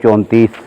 34।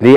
li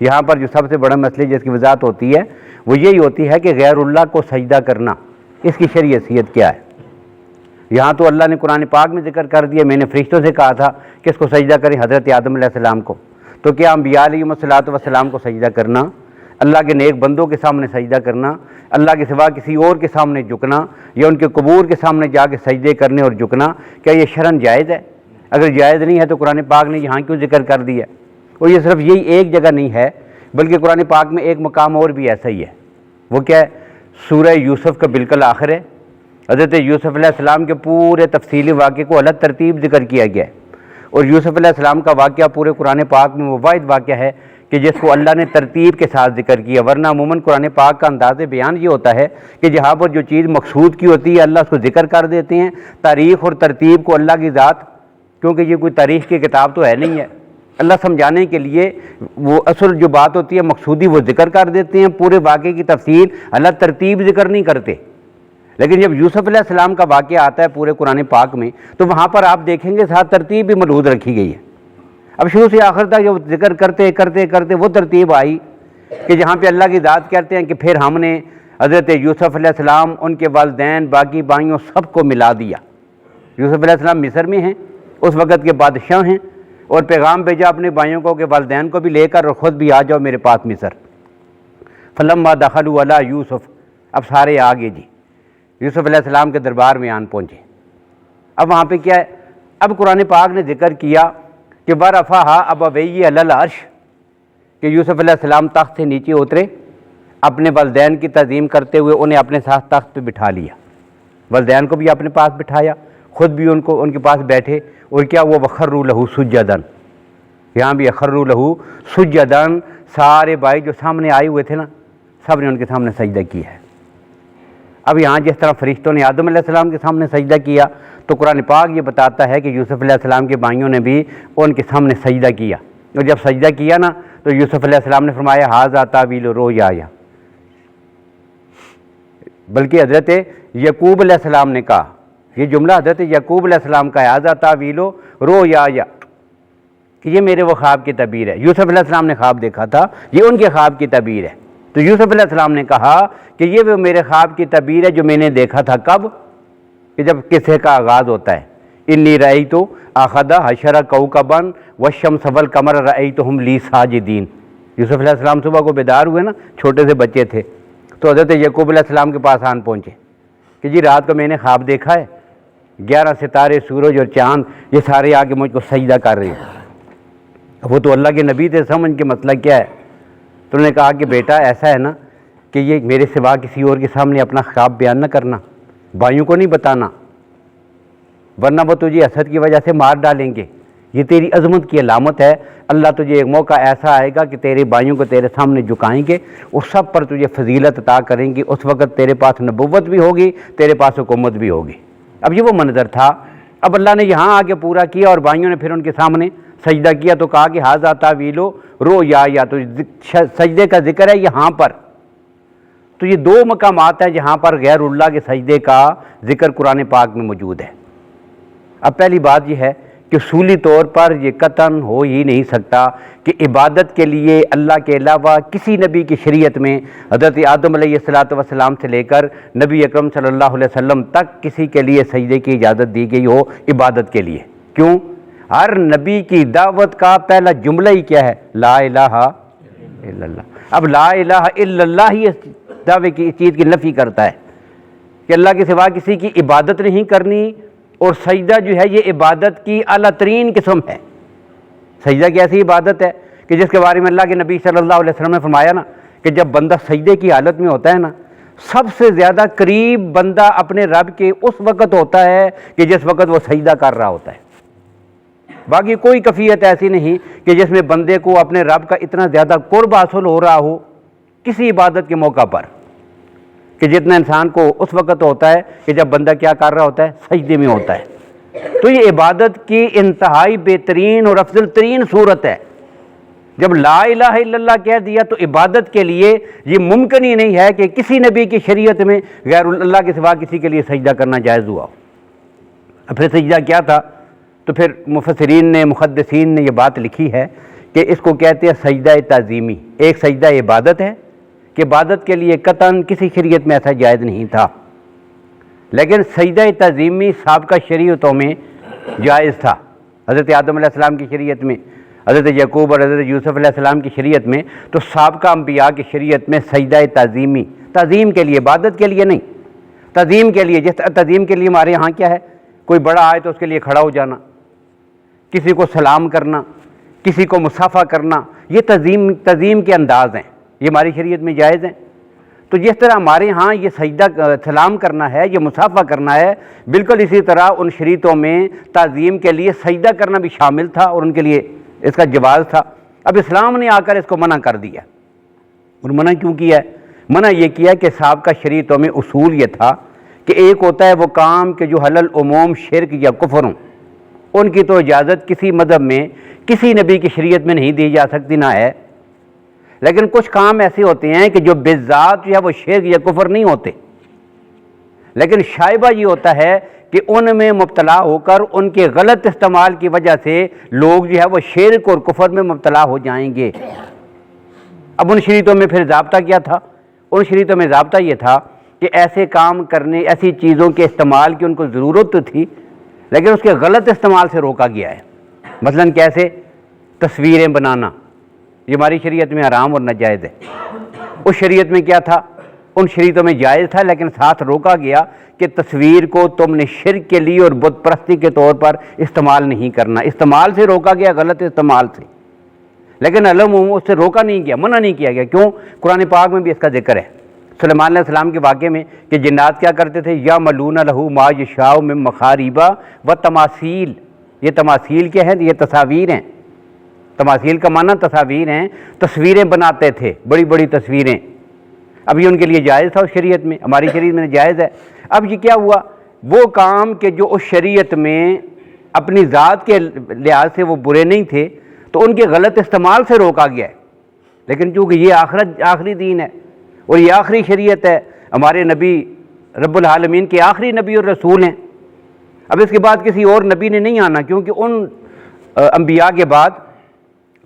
یہاں پر جو سب سے بڑا مسئلہ جس کی وضاحت ہوتی ہے وہ یہی ہوتی ہے کہ غیر اللہ کو سجدہ کرنا اس کی شرعی حیثیت کیا ہے۔ یہاں تو اللہ نے قرآن پاک میں ذکر کر دیا، میں نے فرشتوں سے کہا تھا کہ اس کو سجدہ کریں، حضرت آدم علیہ السلام کو، تو کیا انبیاء علیہم السلام کو سجدہ کرنا، اللہ کے نیک بندوں کے سامنے سجدہ کرنا، اللہ کے سوا کسی اور کے سامنے جھکنا یا ان کے قبور کے سامنے جا کے سجدے کرنے اور جھکنا، کیا یہ شرعاً جائز ہے؟ اگر جائز نہیں ہے تو قرآن پاک نے یہاں کیوں ذکر کر دیا؟ اور یہ صرف یہی ایک جگہ نہیں ہے بلکہ قرآن پاک میں ایک مقام اور بھی ایسا ہی ہے۔ وہ کیا ہے؟ سورہ یوسف کا بالکل آخر ہے، حضرت یوسف علیہ السلام کے پورے تفصیلی واقعے کو الگ ترتیب ذکر کیا گیا ہے، اور یوسف علیہ السلام کا واقعہ پورے قرآن پاک میں وہ واحد واقعہ ہے کہ جس کو اللہ نے ترتیب کے ساتھ ذکر کیا، ورنہ عموماً قرآن پاک کا انداز بیان یہ ہوتا ہے کہ جہاں پر جو چیز مقصود کی ہوتی ہے اللہ اس کو ذکر کر دیتے ہیں، تاریخ اور ترتیب کو اللہ کی ذات، کیونکہ یہ کوئی تاریخ کی کتاب تو ہے نہیں ہے، اللہ سمجھانے کے لیے وہ اصل جو بات ہوتی ہے مقصودی وہ ذکر کر دیتے ہیں، پورے واقعے کی تفصیل اللہ ترتیب ذکر نہیں کرتے۔ لیکن جب یوسف علیہ السلام کا واقعہ آتا ہے پورے قرآن پاک میں تو وہاں پر آپ دیکھیں گے ساتھ ترتیب بھی ملحوظ رکھی گئی ہے۔ اب شروع سے آخر تک جب ذکر کرتے کرتے کرتے وہ ترتیب آئی کہ جہاں پہ اللہ کی ذات کہتے ہیں کہ پھر ہم نے حضرت یوسف علیہ السلام، ان کے والدین، باقی بھائیوں سب کو ملا دیا۔ یوسف علیہ السلام مصر میں ہیں، اس وقت کے بادشاہ ہیں، اور پیغام بھیجا اپنے بھائیوں کو کہ والدین کو بھی لے کر اور خود بھی آ جاؤ میرے پاس مصر۔ فلما دخلوا علی یوسف، اب سارے آگے جی یوسف علیہ السلام کے دربار میں آن پہنچے۔ اب وہاں پہ کیا ہے؟ اب قرآن پاک نے ذکر کیا کہ ورفعها ابویہ علی العرش، کہ یوسف علیہ السلام تخت سے نیچے اترے، اپنے والدین کی تعظیم کرتے ہوئے انہیں اپنے ساتھ تخت پہ بٹھا لیا، والدین کو بھی اپنے پاس بٹھایا، خود بھی ان کے پاس بیٹھے، اور کیا وہ وخروا لہ سجدا، یہاں بھی اخروا لہ سجدا، سارے بھائی جو سامنے آئے ہوئے تھے نا سب نے ان کے سامنے سجدہ کیا ہے۔ اب یہاں جس طرح فرشتوں نے آدم علیہ السلام کے سامنے سجدہ کیا تو قرآن پاک یہ بتاتا ہے کہ یوسف علیہ السلام کے بھائیوں نے بھی ان کے سامنے سجدہ کیا، اور جب سجدہ کیا نا تو یوسف علیہ السلام نے فرمایا ھذا تاویل رؤیایا، بلکہ حضرت یعقوب علیہ السلام نے کہا، یہ جملہ حضرت یعقوب علیہ السلام کا ہے، ھذا تاویل رؤیایا، کہ یہ میرے وہ خواب کی تعبیر ہے۔ یوسف علیہ السلام نے خواب دیکھا تھا، یہ ان کے خواب کی تعبیر ہے۔ تو یوسف علیہ السلام نے کہا کہ یہ وہ میرے خواب کی تعبیر ہے جو میں نے دیکھا تھا، کب؟ کہ جب قصے کا آغاز ہوتا ہے، انی رأیت احد عشر کوکبا والشمس والقمر رأیتہم لی ساجدین۔ یوسف علیہ السلام صبح کو بیدار ہوئے نا، چھوٹے سے بچے تھے، تو حضرت یعقوب علیہ السلام کے پاس آن پہنچے کہ جی رات کو میں نے خواب دیکھا ہے، 11 ستارے، سورج اور چاند یہ سارے آ کے مجھ کو سجدہ کر رہے ہیں۔ وہ تو اللہ کے نبی تھے، سمجھ کے مسئلہ کیا ہے؟ تو انہوں نے کہا کہ بیٹا ایسا ہے نا کہ یہ میرے سوا کسی اور کے سامنے اپنا خواب بیان نہ کرنا، بھائیوں کو نہیں بتانا، ورنہ وہ تجھے حسد کی وجہ سے مار ڈالیں گے، یہ تیری عظمت کی علامت ہے۔ اللہ تجھے ایک موقع ایسا آئے گا کہ تیرے بھائیوں کو تیرے سامنے جھکائیں گے، اس سب پر تجھے فضیلت عطا کریں گے، اس وقت تیرے پاس نبوت بھی ہوگی، تیرے پاس حکومت بھی ہوگی۔ اب یہ وہ منظر تھا، اب اللہ نے یہاں آ کے پورا کیا، اور بھائیوں نے پھر ان کے سامنے سجدہ کیا، تو کہا کہ ھذا تاویل رؤیایا، تو سجدے کا ذکر ہے یہاں پر۔ تو یہ 2 مقامات ہیں جہاں پر غیر اللہ کے سجدے کا ذکر قرآن پاک میں موجود ہے۔ اب پہلی بات یہ ہے کہ اصولی طور پر یہ قطعاً ہو ہی نہیں سکتا کہ عبادت کے لیے اللہ کے علاوہ کسی نبی کی شریعت میں حضرت آدم علیہ السلام سے لے کر نبی اکرم صلی اللہ علیہ وسلم تک کسی کے لیے سجدے کی اجازت دی گئی ہو عبادت کے لیے۔ کیوں؟ ہر نبی کی دعوت کا پہلا جملہ ہی کیا ہے؟ لا الہ الا اللہ۔ اب لا الہ الا اللہ ہی اس دعوے کی، اس چیز کی نفی کرتا ہے کہ اللہ کے سوا کسی کی عبادت نہیں کرنی، اور سجدہ جو ہے یہ عبادت کی اعلیٰ ترین قسم ہے۔ سجدہ کی ایسی عبادت ہے کہ جس کے بارے میں اللہ کے نبی صلی اللہ علیہ وسلم نے فرمایا نا کہ جب بندہ سجدے کی حالت میں ہوتا ہے نا، سب سے زیادہ قریب بندہ اپنے رب کے اس وقت ہوتا ہے کہ جس وقت وہ سجدہ کر رہا ہوتا ہے۔ باقی کوئی کیفیت ایسی نہیں کہ جس میں بندے کو اپنے رب کا اتنا زیادہ قرب حاصل ہو رہا ہو کسی عبادت کے موقع پر، کہ جتنا انسان کو اس وقت ہوتا ہے کہ جب بندہ کیا کر رہا ہوتا ہے؟ سجدے میں ہوتا ہے۔ تو یہ عبادت کی انتہائی بہترین اور افضل ترین صورت ہے۔ جب لا الہ الا اللہ کہہ دیا تو عبادت کے لیے یہ ممکن ہی نہیں ہے کہ کسی نبی کی شریعت میں غیر اللہ کے سوا کسی کے لیے سجدہ کرنا جائز ہوا ہو۔ اب پھر سجدہ کیا تھا؟ تو پھر مفسرین نے، محدثین نے یہ بات لکھی ہے کہ اس کو کہتے ہیں سجدہ تعظیمی۔ ایک سجدہ عبادت ہے کہ عبادت کے لیے قطعاً کسی شریعت میں ایسا جائز نہیں تھا، لیکن سجدہ تعظیمی سابقہ شریعتوں میں جائز تھا۔ حضرت آدم علیہ السلام کی شریعت میں، حضرت یعقوب اور حضرت یوسف علیہ السلام کی شریعت میں، تو سابقہ انبیاء کی شریعت میں سجدہ تعظیمی، تعظیم کے لیے، عبادت کے لیے نہیں، تعظیم کے لیے۔ جس تعظیم کے لیے ہمارے ہاں کیا ہے، کوئی بڑا آئے تو اس کے لیے کھڑا ہو جانا، کسی کو سلام کرنا، کسی کو مصافحہ کرنا، یہ تعظیم کے انداز ہیں، یہ ہماری شریعت میں جائز ہیں۔ تو جس طرح ہمارے ہاں یہ سجدہ سلام کرنا ہے، یہ مصافحہ کرنا ہے، بالکل اسی طرح ان شریعتوں میں تعظیم کے لیے سجدہ کرنا بھی شامل تھا اور ان کے لیے اس کا جواز تھا۔ اب اسلام نے آ کر اس کو منع کر دیا۔ اور منع کیوں کیا ہے؟ منع یہ کیا کہ سابقہ شریعتوں میں اصول یہ تھا کہ ایک ہوتا ہے وہ کام کہ جو حلال عموم شرک یا کفر ہوں، ان کی تو اجازت کسی مذہب میں کسی نبی کی شریعت میں نہیں دی جا سکتی، نہ ہے۔ لیکن کچھ کام ایسے ہوتے ہیں کہ جو بالذات جو ہے وہ شرک یا کفر نہیں ہوتے، لیکن شائبہ یہ ہوتا ہے کہ ان میں مبتلا ہو کر ان کے غلط استعمال کی وجہ سے لوگ جو ہے وہ شرک اور کفر میں مبتلا ہو جائیں گے۔ اب ان شریعتوں میں پھر ضابطہ کیا تھا؟ ان شریعتوں میں ضابطہ یہ تھا کہ ایسے کام کرنے، ایسی چیزوں کے استعمال کی ان کو ضرورت تو تھی، لیکن اس کے غلط استعمال سے روکا گیا ہے۔ مثلاً کیسے؟ تصویریں بنانا، یہ ہماری شریعت میں حرام اور ناجائز ہے۔ اس شریعت میں کیا تھا؟ ان شریعتوں میں جائز تھا، لیکن ساتھ روکا گیا کہ تصویر کو تم نے شرک کے لیے اور بت پرستی کے طور پر استعمال نہیں کرنا۔ استعمال سے روکا گیا، غلط استعمال سے، لیکن علم اس سے روکا نہیں گیا، منع نہیں کیا گیا۔ کیوں؟ قرآن پاک میں بھی اس کا ذکر ہے۔ سلیمان علیہ السلام کے واقعے میں کہ جنات کیا کرتے تھے؟ یا ملون لہو ما یشاء من مخاریبا و تماثیل۔ یہ تماثیل کیا ہیں؟ یہ تصاویر ہیں۔ تماثیل کا معنی تصاویر ہیں، تصویریں بناتے تھے، بڑی بڑی تصویریں۔ اب یہ ان کے لیے جائز تھا اس شریعت میں، ہماری شریعت میں جائز ہے۔ اب یہ کیا ہوا؟ وہ کام کہ جو اس شریعت میں اپنی ذات کے لحاظ سے وہ برے نہیں تھے، تو ان کے غلط استعمال سے روکا گیا ہے۔ لیکن چونکہ یہ آخری دین ہے اور یہ آخری شریعت ہے، ہمارے نبی رب العالمین کے آخری نبی اور رسول ہیں، اب اس کے بعد کسی اور نبی نے نہیں آنا، کیونکہ ان انبیاء کے بعد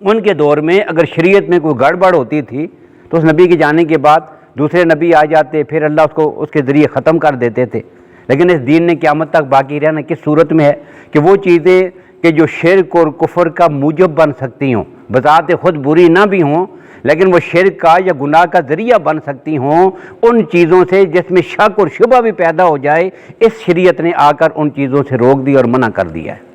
ان کے دور میں اگر شریعت میں کوئی گڑبڑ ہوتی تھی تو اس نبی کے جانے کے بعد دوسرے نبی آ جاتے، پھر اللہ اس کو اس کے ذریعے ختم کر دیتے تھے۔ لیکن اس دین نے قیامت تک باقی رہنا کس صورت میں ہے کہ وہ چیزیں کہ جو شرک اور کفر کا موجب بن سکتی ہوں، بذات خود بری نہ بھی ہوں، لیکن وہ شرک کا یا گناہ کا ذریعہ بن سکتی ہوں، ان چیزوں سے جس میں شک اور شبہ بھی پیدا ہو جائے، اس شریعت نے آ کر ان چیزوں سے روک دیا اور منع کر دیا ہے۔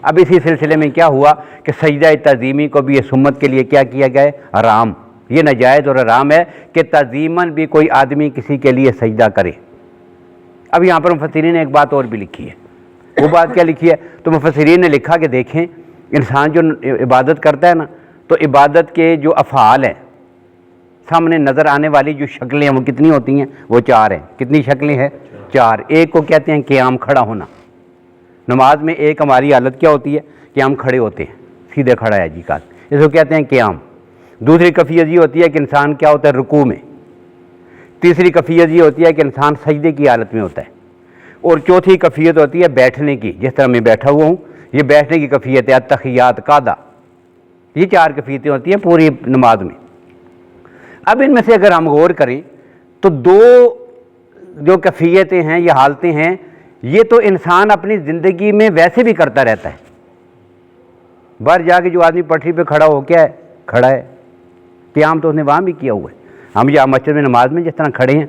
اب اسی سلسلے میں کیا ہوا کہ سجدہ تعظیمی کو بھی اس امت کے لیے کیا کیا گیا ہے؟ حرام۔ یہ ناجائز اور حرام ہے کہ تعظیماً بھی کوئی آدمی کسی کے لیے سجدہ کرے۔ اب یہاں پر مفسرین نے ایک بات اور بھی لکھی ہے۔ وہ بات کیا لکھی ہے؟ تو مفسرین نے لکھا کہ دیکھیں، انسان جو عبادت کرتا ہے نا، تو عبادت کے جو افعال ہیں، سامنے نظر آنے والی جو شکلیں ہیں وہ کتنی ہوتی ہیں؟ وہ 4 ہیں۔ کتنی شکلیں ہیں؟ 4۔ ایک کو کہتے ہیں قیام، کھڑا ہونا۔ نماز میں ایک ہماری حالت کیا ہوتی ہے کہ ہم کھڑے ہوتے ہیں، سیدھے کھڑا ہے جی کا، اس کو کہتے ہیں قیام۔ دوسری کیفیت یہ ہوتی ہے کہ انسان کیا ہوتا ہے؟ رکوع میں۔ تیسری کیفیت یہ ہوتی ہے کہ انسان سجدے کی حالت میں ہوتا ہے، اور چوتھی کیفیت ہوتی ہے بیٹھنے کی، جس طرح میں بیٹھا ہوا ہوں، یہ بیٹھنے کی کیفیت ہے، التحیات، قعدہ۔ یہ 4 کیفیتیں ہوتی ہیں پوری نماز میں۔ اب ان میں سے اگر ہم غور کریں تو 2 جو کیفیتیں ہیں، یہ حالتیں ہیں، یہ تو انسان اپنی زندگی میں ویسے بھی کرتا رہتا ہے۔ باہر جا کے جو آدمی پٹری پہ کھڑا ہو کیا ہے؟ کھڑا ہے۔ قیام تو اس نے وہاں بھی کیا ہوا ہے۔ ہم یہاں مسجد میں نماز میں جس طرح کھڑے ہیں،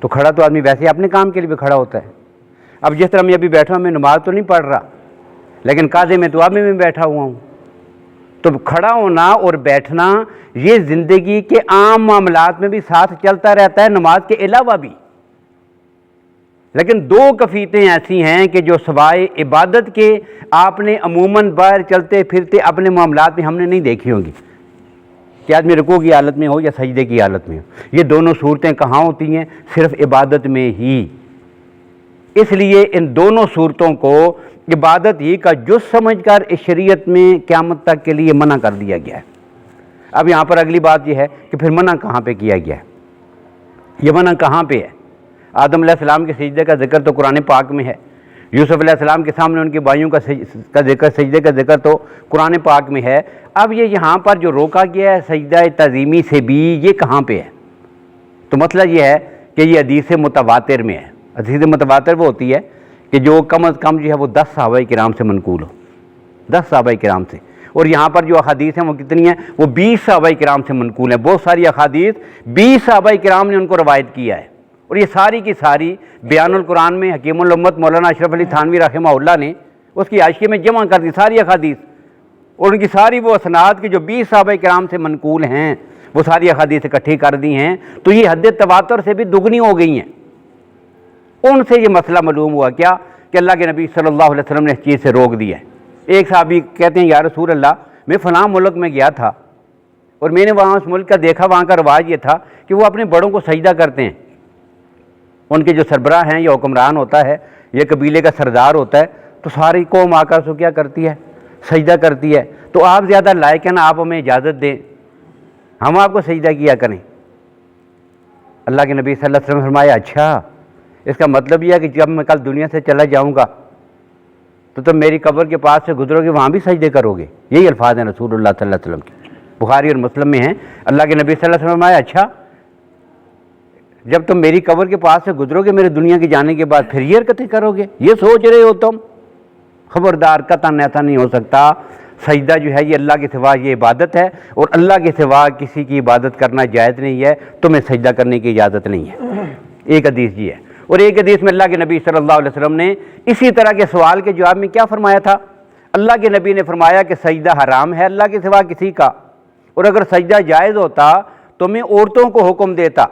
تو کھڑا تو آدمی ویسے اپنے کام کے لیے بھی کھڑا ہوتا ہے۔ اب جس طرح میں ابھی بیٹھا ہوں، میں نماز تو نہیں پڑھ رہا، لیکن قاعدے میں تو اب میں بیٹھا ہوا ہوں۔ تو کھڑا ہونا اور بیٹھنا یہ زندگی کے عام معاملات میں بھی ساتھ چلتا رہتا ہے، نماز کے علاوہ بھی۔ لیکن 2 کیفیتیں ایسی ہیں کہ جو سوائے عبادت کے آپ نے عموماً باہر چلتے پھرتے اپنے معاملات میں ہم نے نہیں دیکھی ہوں گی، کہ آدمی رکوع کی حالت میں ہو یا سجدے کی حالت میں ہو۔ یہ دونوں صورتیں کہاں ہوتی ہیں؟ صرف عبادت میں ہی۔ اس لیے ان دونوں صورتوں کو عبادت ہی کا جز سمجھ کر اس شریعت میں قیامت تک کے لیے منع کر دیا گیا ہے۔ اب یہاں پر اگلی بات یہ ہے کہ پھر منع کہاں پہ کیا گیا ہے؟ یہ منع کہاں پہ ہے؟ آدم علیہ السلام کے سجدے کا ذکر تو قرآن پاک میں ہے، یوسف علیہ السلام کے سامنے ان کے بھائیوں کا ذکر، سجدے کا ذکر تو قرآن پاک میں ہے۔ اب یہ یہاں پر جو روکا گیا ہے سجدہ تعظیمی سے بھی، یہ کہاں پہ ہے؟ تو مسئلہ یہ ہے کہ یہ حدیث متواتر میں ہے۔ حدیث متواتر وہ ہوتی ہے کہ جو کم از کم جو ہے وہ 10 صحابہ کرام سے منقول ہو، 10 صحابہ کرام سے، اور یہاں پر جو احادیث ہیں وہ کتنی ہیں؟ وہ 20 صحابہ کرام سے منقول ہیں۔ بہت ساری احادیث 20 صحابہ کرام نے ان کو روایت کیا ہے، اور یہ ساری کی ساری بیان القرآن میں حکیم الامت مولانا اشرف علی تھانوی رحمہ اللہ نے اس کی حاشیے میں جمع کر دی ساری احادیث، اور ان کی ساری وہ اسناد کے جو 20 صحابہ کرام سے منقول ہیں وہ ساری احادیث اکٹھی کر دی ہیں، تو یہ حد تواتر سے بھی دگنی ہو گئی ہیں۔ ان سے یہ مسئلہ معلوم ہوا کیا کہ اللہ کے نبی صلی اللہ علیہ وسلم نے اس چیز سے روک دیا ہے۔ ایک صحابی کہتے ہیں یا رسول اللہ میں فلاں ملک میں گیا تھا اور میں نے وہاں اس ملک کا دیکھا، وہاں کا رواج یہ تھا کہ وہ اپنے بڑوں کو سجدہ کرتے ہیں، ان کے جو سربراہ ہیں یا حکمران ہوتا ہے یا قبیلے کا سردار ہوتا ہے تو ساری قوم آ کر سو کیا کرتی ہے؟ سجدہ کرتی ہے۔ تو آپ زیادہ لائق ہیں نا، آپ ہمیں اجازت دیں ہم آپ کو سجدہ کیا کریں۔ اللہ کے نبی صلی اللہ علیہ وسلم نے فرمایا اچھا، اس کا مطلب یہ ہے کہ جب میں کل دنیا سے چلا جاؤں گا تو تم میری قبر کے پاس سے گزرو گے وہاں بھی سجدے کرو گے؟ یہی الفاظ ہیں رسول اللہ صلی اللہ علیہ وسلم کے، بخاری اور مسلم میں ہیں۔ اللہ کے نبی صلی اللہ علیہ وسلم نے فرمایا اچھا، جب تم میری قبر کے پاس سے گزرو گے میرے دنیا کے جانے کے بعد پھر یہ حرکتیں کرو گے؟ یہ سوچ رہے ہو تم؟ خبردار، قطعاً ایسا نہیں ہو سکتا۔ سجدہ جو ہے یہ اللہ کے سوا یہ عبادت ہے، اور اللہ کے سوا کسی کی عبادت کرنا جائز نہیں ہے، تمہیں سجدہ کرنے کی اجازت نہیں ہے۔ ایک حدیث یہ ہے، اور ایک حدیث میں اللہ کے نبی صلی اللہ علیہ وسلم نے اسی طرح کے سوال کے جواب میں کیا فرمایا تھا؟ اللہ کے نبی نے فرمایا کہ سجدہ حرام ہے اللہ کے سوا کسی کا، اور اگر سجدہ جائز ہوتا تو میں عورتوں کو حکم دیتا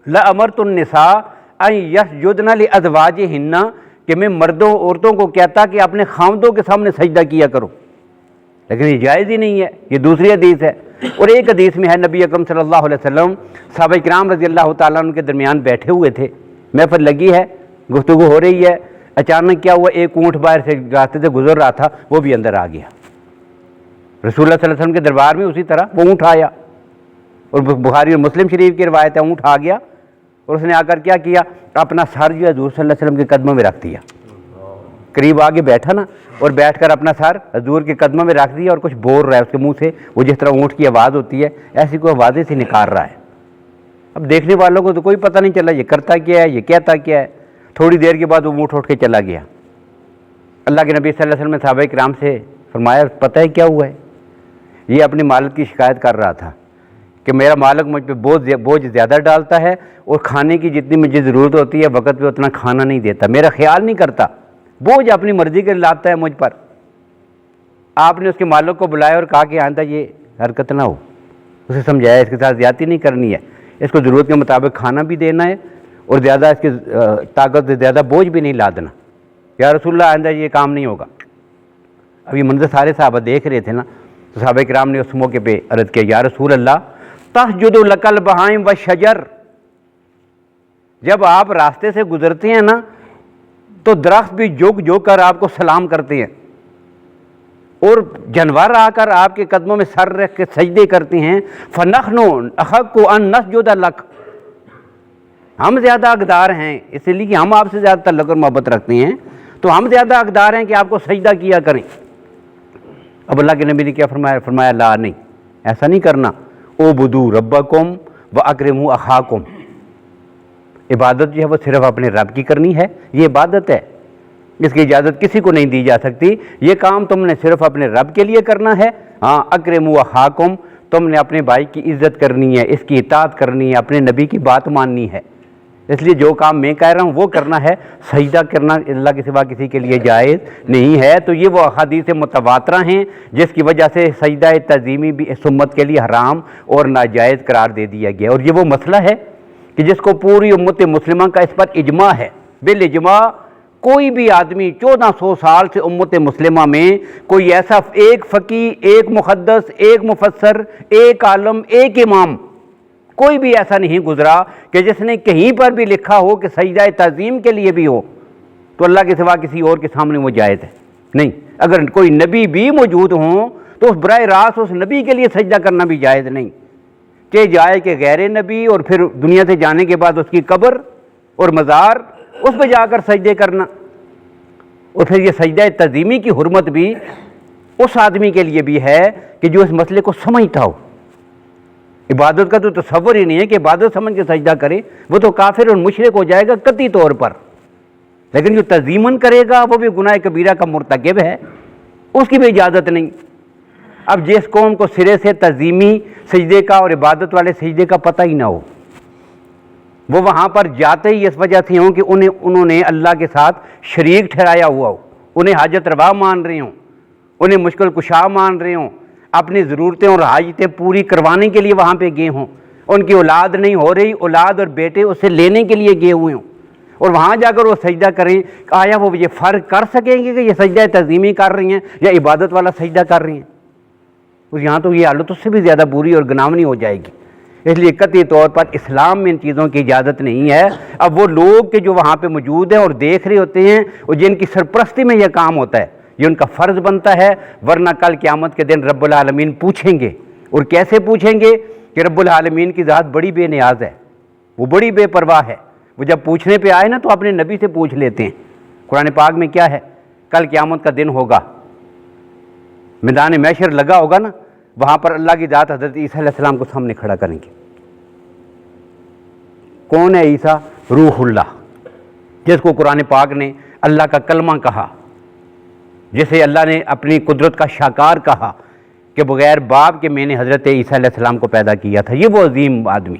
لَأَمَرْتُ النِّسَاءَ أَن يَسْجُدْنَ لِأَزْوَاجِهِنَّ، کہ میں مردوں عورتوں کو کہتا کہ اپنے خاوندوں کے سامنے سجدہ کیا کرو، لیکن یہ جائز ہی نہیں ہے۔ یہ دوسری حدیث ہے، اور ایک حدیث میں ہے نبی اکرم صلی اللہ علیہ وسلم صحابہ کرام رضی اللہ تعالیٰ عنہ کے درمیان بیٹھے ہوئے تھے، محفل لگی ہے، گفتگو ہو رہی ہے، اچانک کیا ہوا، ایک اونٹ باہر سے راستے سے گزر رہا تھا، وہ بھی اندر آ گیا۔ رسول اللہ صلی اللہ علیہ وسلم کے دربار میں اسی طرح وہ اونٹ آیا، اور بخاری اور مسلم شریف کی روایت ہے، اونٹ آ گیا اور اس نے آ کر کیا کیا، اپنا سر جو ہے حضور صلی اللہ علیہ وسلم کے قدموں میں رکھ دیا، قریب آگے بیٹھا نا، اور بیٹھ کر اپنا سر حضور کے قدموں میں رکھ دیا، اور کچھ بول رہا ہے اس کے منہ سے، وہ جس طرح اونٹ کی آواز ہوتی ہے ایسی کوئی آوازیں سے نکال رہا ہے۔ اب دیکھنے والوں کو تو کوئی پتہ نہیں چلا یہ کرتا کیا ہے، یہ کہتا کیا ہے۔ تھوڑی دیر کے بعد وہ اونٹ اٹھ کے چلا گیا۔ اللہ کے نبی صلی اللہ علیہ وسلم نے صحابہ کرام سے فرمایا پتہ ہے کیا ہوا ہے؟ یہ اپنی مالک کی شکایت کر رہا تھا کہ میرا مالک مجھ پہ بوجھ زیادہ ڈالتا ہے، اور کھانے کی جتنی مجھے ضرورت ہوتی ہے وقت پہ اتنا کھانا نہیں دیتا، میرا خیال نہیں کرتا، بوجھ اپنی مرضی کے لاتا ہے مجھ پر۔ آپ نے اس کے مالک کو بلایا اور کہا کہ آئندہ یہ حرکت نہ ہو، اسے سمجھایا اس کے ساتھ زیادتی نہیں کرنی ہے، اس کو ضرورت کے مطابق کھانا بھی دینا ہے، اور زیادہ اس کے طاقت سے زیادہ بوجھ بھی نہیں لادنا۔ یا رسول اللہ آئندہ یہ کام نہیں ہوگا۔ اب یہ منظر سارے صحابہ دیکھ رہے تھے نا، تو صحابہ کرام نے اس موقع پہ عرض کیا یا رسول اللہ تسجد لک البہائم والشجر، جب آپ راستے سے گزرتے ہیں نا تو درخت بھی جھک جھک کر آپ کو سلام کرتے ہیں، اور جانور آ کر آپ کے قدموں میں سر رکھ کے سجدے کرتے ہیں، فنحن احق ان نسجد لک، ہم زیادہ حقدار ہیں، اس لیے کہ ہم آپ سے زیادہ تعلق اور محبت رکھتے ہیں تو ہم زیادہ حقدار ہیں کہ آپ کو سجدہ کیا کریں۔ اب اللہ کے نبی نے کیا فرمایا؟ فرمایا لا، نہیں، ایسا نہیں کرنا، اعبدوا ربکم واکرموا اخاکم، عبادت جو ہے وہ صرف اپنے رب کی کرنی ہے، یہ عبادت ہے، اس کی اجازت کسی کو نہیں دی جا سکتی، یہ کام تم نے صرف اپنے رب کے لیے کرنا ہے۔ ہاں اکرموا اخاکم، تم نے اپنے بھائی کی عزت کرنی ہے، اس کی اطاعت کرنی ہے، اپنے نبی کی بات ماننی ہے، اس لیے جو کام میں کہہ رہا ہوں وہ کرنا ہے، سجدہ کرنا اللہ کے سوا کسی کے لیے جائز نہیں ہے۔ تو یہ وہ احادیث متواترہ ہیں جس کی وجہ سے سجدہ تعظیمی بھی اس امت کے لیے حرام اور ناجائز قرار دے دیا گیا، اور یہ وہ مسئلہ ہے کہ جس کو پوری امت مسلمہ کا اس پر اجماع ہے، بالاجماع۔ کوئی بھی آدمی 1400 سال سے امت مسلمہ میں کوئی ایسا ایک فقی، ایک محدث، ایک مفسر، ایک عالم، ایک امام، کوئی بھی ایسا نہیں گزرا کہ جس نے کہیں پر بھی لکھا ہو کہ سجدہ تعظیم کے لیے بھی ہو تو اللہ کے سوا کسی اور کے سامنے وہ جائز ہے، نہیں۔ اگر کوئی نبی بھی موجود ہوں تو اس براہ راست اس نبی کے لیے سجدہ کرنا بھی جائز نہیں، کہ جائے کہ غیر نبی اور پھر دنیا سے جانے کے بعد اس کی قبر اور مزار اس پہ جا کر سجدے کرنا، اور پھر یہ سجدہ تعظیمی کی حرمت بھی اس آدمی کے لیے بھی ہے کہ جو اس مسئلے کو سمجھتا ہو۔ عبادت کا تو تصور ہی نہیں ہے کہ عبادت سمجھ کے سجدہ کرے، وہ تو کافر اور مشرک ہو جائے گا قطعی طور پر۔ لیکن جو تعظیماً کرے گا وہ بھی گناہ کبیرہ کا مرتکب ہے، اس کی بھی اجازت نہیں۔ اب جس قوم کو سرے سے تعظیمی سجدے کا اور عبادت والے سجدے کا پتہ ہی نہ ہو، وہ وہاں پر جاتے ہی اس وجہ سے ہوں کہ انہوں نے اللہ کے ساتھ شریک ٹھہرایا ہوا ہو، انہیں حاجت روا مان رہے ہوں، انہیں مشکل کشا مان رہے ہوں، اپنی ضرورتیں اور حاجتیں پوری کروانے کے لیے وہاں پہ گئے ہوں، ان کی اولاد نہیں ہو رہی، اولاد اور بیٹے اسے لینے کے لیے گئے ہوئے ہوں، اور وہاں جا کر وہ سجدہ کریں، آیا وہ یہ فرق کر سکیں گے کہ یہ سجدہ تعظیمی کر رہی ہیں یا عبادت والا سجدہ کر رہی ہیں؟ اور یہاں تو یہ حالت اس سے بھی زیادہ بری اور گناونی ہو جائے گی۔ اس لیے قطعی طور پر اسلام میں ان چیزوں کی اجازت نہیں ہے۔ اب وہ لوگ کہ جو وہاں پہ موجود ہیں اور دیکھ رہے ہوتے ہیں اور جن کی سرپرستی میں یہ کام ہوتا ہے، یہ ان کا فرض بنتا ہے، ورنہ کل قیامت کے دن رب العالمین پوچھیں گے۔ اور کیسے پوچھیں گے؟ کہ رب العالمین کی ذات بڑی بے نیاز ہے، وہ بڑی بے پرواہ ہے، وہ جب پوچھنے پہ آئے نا تو اپنے نبی سے پوچھ لیتے ہیں۔ قرآن پاک میں کیا ہے؟ کل قیامت کا دن ہوگا، میدان محشر لگا ہوگا نا، وہاں پر اللہ کی ذات حضرت عیسیٰ علیہ السلام کو سامنے کھڑا کریں گے۔ کون ہے عیسیٰ؟ روح اللہ، جس کو قرآن پاک نے اللہ کا کلمہ کہا، جسے اللہ نے اپنی قدرت کا شاکار کہا کہ بغیر باپ کے میں نے حضرت عیسیٰ علیہ السلام کو پیدا کیا تھا۔ یہ وہ عظیم آدمی،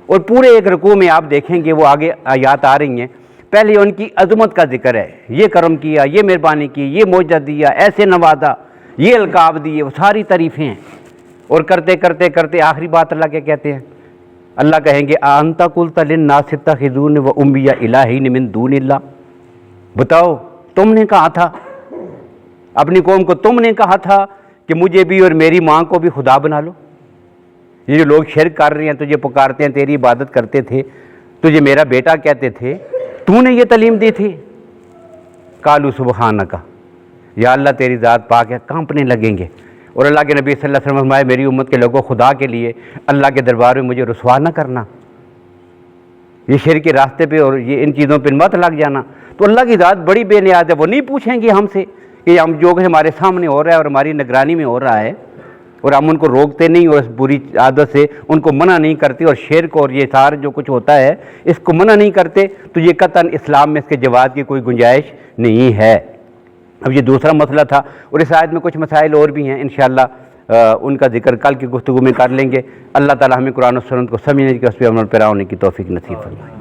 اور پورے ایک رکوع میں آپ دیکھیں گے وہ آگے آیات آ رہی ہیں، پہلے ان کی عظمت کا ذکر ہے، یہ کرم کیا، یہ مہربانی کی، یہ معجزہ دیا، ایسے نوازا، یہ القاب دیے، وہ ساری تعریفیں ہیں۔ اور کرتے کرتے کرتے آخری بات اللہ کیا کہتے ہیں؟ اللہ کہیں گے اَأَنْتَ قُلْتَ لِلنَّاسِ اتَّخِذُونِي وَأُمِّيَ إِلَٰهَيْنِ مِن دُونِ اللَّهِ، بتاؤ تم نے کہا تھا، اپنی قوم کو تم نے کہا تھا کہ مجھے بھی اور میری ماں کو بھی خدا بنا لو۔ یہ جو لوگ شرک کر رہے ہیں، تجھے پکارتے ہیں، تیری عبادت کرتے تھے، تجھے میرا بیٹا کہتے تھے، تو نے یہ تعلیم دی تھی؟ قالوا سبحانک، یا اللہ تیری ذات پاک ہے، کانپنے لگیں گے۔ اور اللہ کے نبی صلی اللہ علیہ وسلم فرمائے میری امت کے لوگوں، خدا کے لیے اللہ کے دربار میں مجھے رسوا نہ کرنا، یہ شرک کے راستے پہ اور یہ ان چیزوں پہ مت لگ جانا۔ تو اللہ کی ذات بڑی بے نیاز ہے، وہ نہیں پوچھیں گے ہم سے کہ ہم جو کہ ہمارے سامنے ہو رہا ہے اور ہماری نگرانی میں ہو رہا ہے، اور ہم ان کو روکتے نہیں اور اس بری عادت سے ان کو منع نہیں کرتے، اور شرک اور یہ سارا جو کچھ ہوتا ہے اس کو منع نہیں کرتے، تو یہ قطعاً اسلام میں اس کے جواز کی کوئی گنجائش نہیں ہے۔ اب یہ دوسرا مسئلہ تھا، اور اس آیت میں کچھ مسائل اور بھی ہیں، انشاءاللہ ان کا ذکر کل کی گفتگو میں کر لیں گے۔ اللہ تعالی ہمیں قرآن و سنت کو سمجھنے کی، اس پہ عمل پیرا ہونے کی توفیق نصیب فرمائے۔